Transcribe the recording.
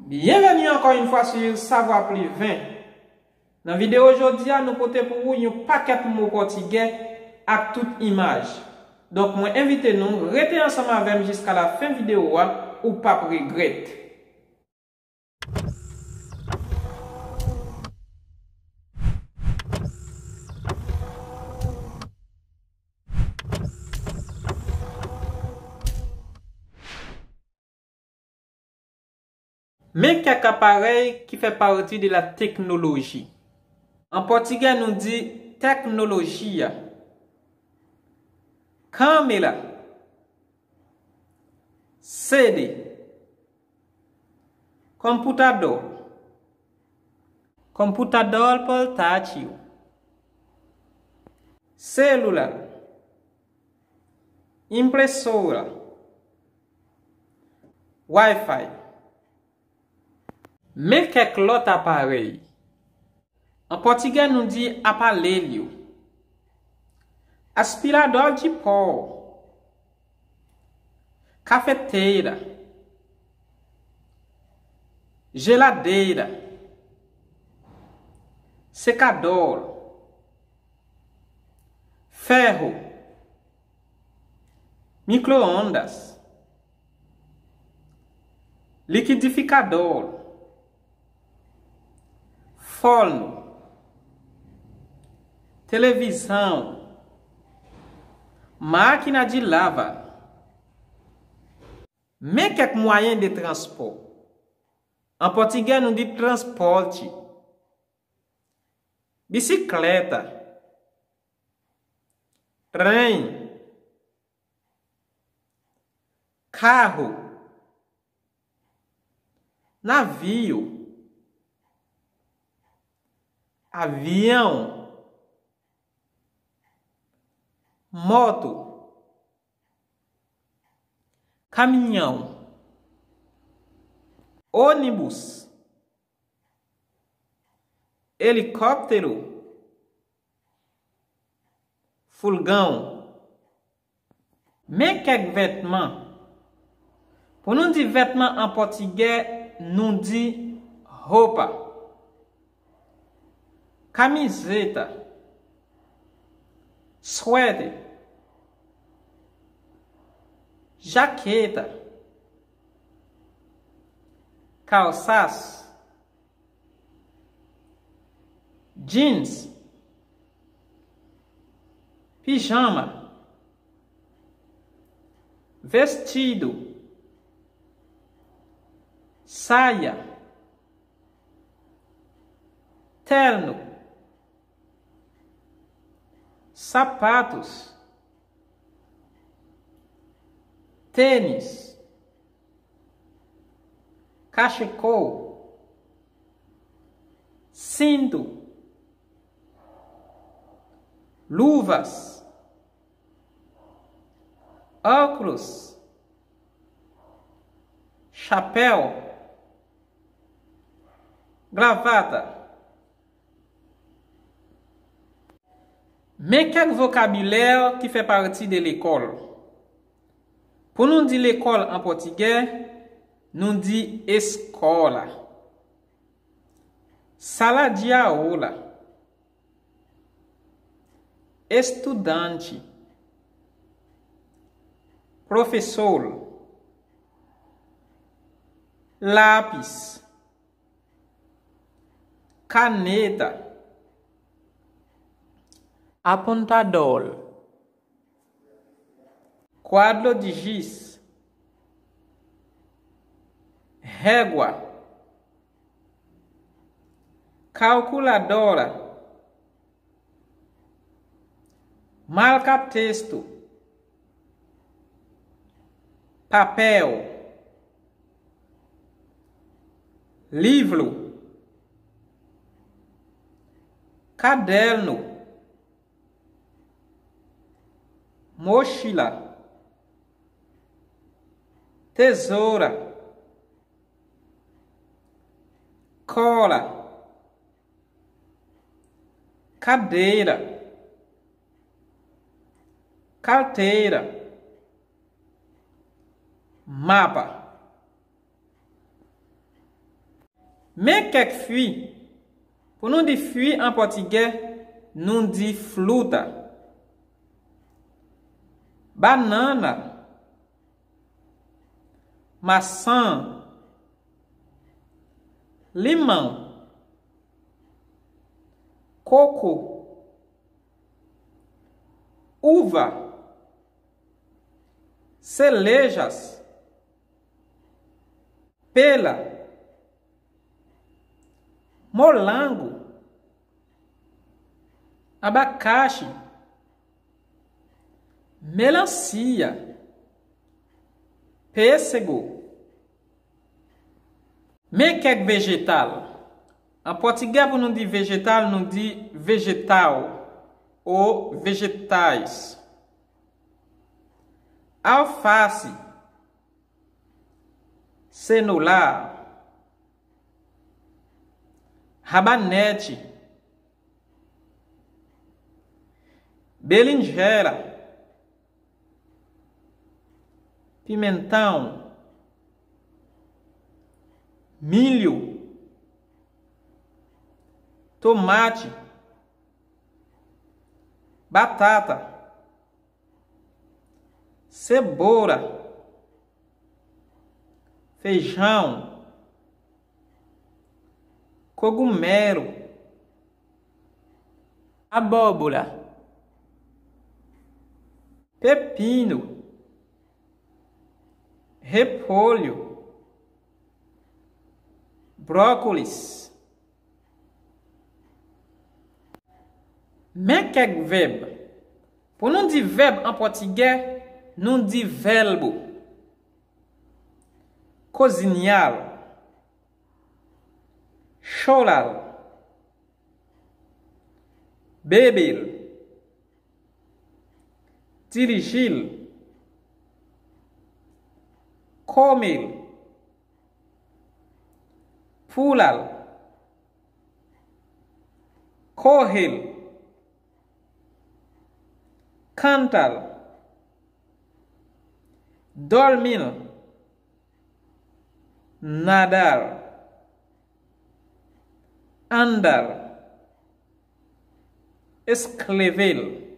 Bienvenue encore une fois sur Savoir Plus 20. Dans la vidéo aujourd'hui, nous portons pour vous un paquet de mots portugais avec toute image. Donc, moi invite nous, restez ensemble avec moi jusqu'à la fin de la vidéo ou pas regretter. Mais quelques appareils qui fait partie de la technologie. En portugais, nous dit technologie. Câmera, CD, computador, computador portátil, celular, impressora, Wi-Fi. Mais quelques autres appareils. En portugais, nous dit aparelho, aspirador de pó, cafeteira, geladeira, secador, ferro, micro-ondas, liquidificador, forno, televisão, máquina de lava. Mais quelques moyens de transport. En portugais, nous dit transporte, bicicleta, trem, carro, navio, avião, moto, caminhão, ônibus, helicóptero, furgão. Mais quelques vêtements. Pour nous dire vêtements en portugais, nous dit roupa, camiseta, suéter, jaqueta, calças, jeans, pijama, vestido, saia, terno, sapatos, tênis, cachecol, cinto, luvas, óculos, chapéu, gravata. Mais quel vocabulaire qui fait partie de l'école? Pour nous dire l'école en portugais, nous dit escola, sala de aula, estudante, professor, lápis, caneta, apontador, quadro de giz, régua, calculadora, marca-texto, papel, livro, caderno, mochila, tesoura, cola, cadeira, carteira, mapa. Mais quelques fruits, pour nous dire fruits en portugais, nous dit fruta. Banana, maçã, limão, coco, uva, cerejas, pera, molango, abacate, melancia, pêssego. Mais que vegetal? En português, pour nous dire végétal, nous dit végétal ou vegetais. Alface, cenoura, rabanete, berinjela, pimentão, milho, tomate, batata, cebola, feijão, cogumelo, abóbora, pepino, repolho, brócolis. Mais quelques verbes. Pour nous dire verbe en portugais, nous dit verbo. Cozinhar, chorar, beber, dirigir, comer, pular, correr, cantar, dormir, nadar, andar, escrever.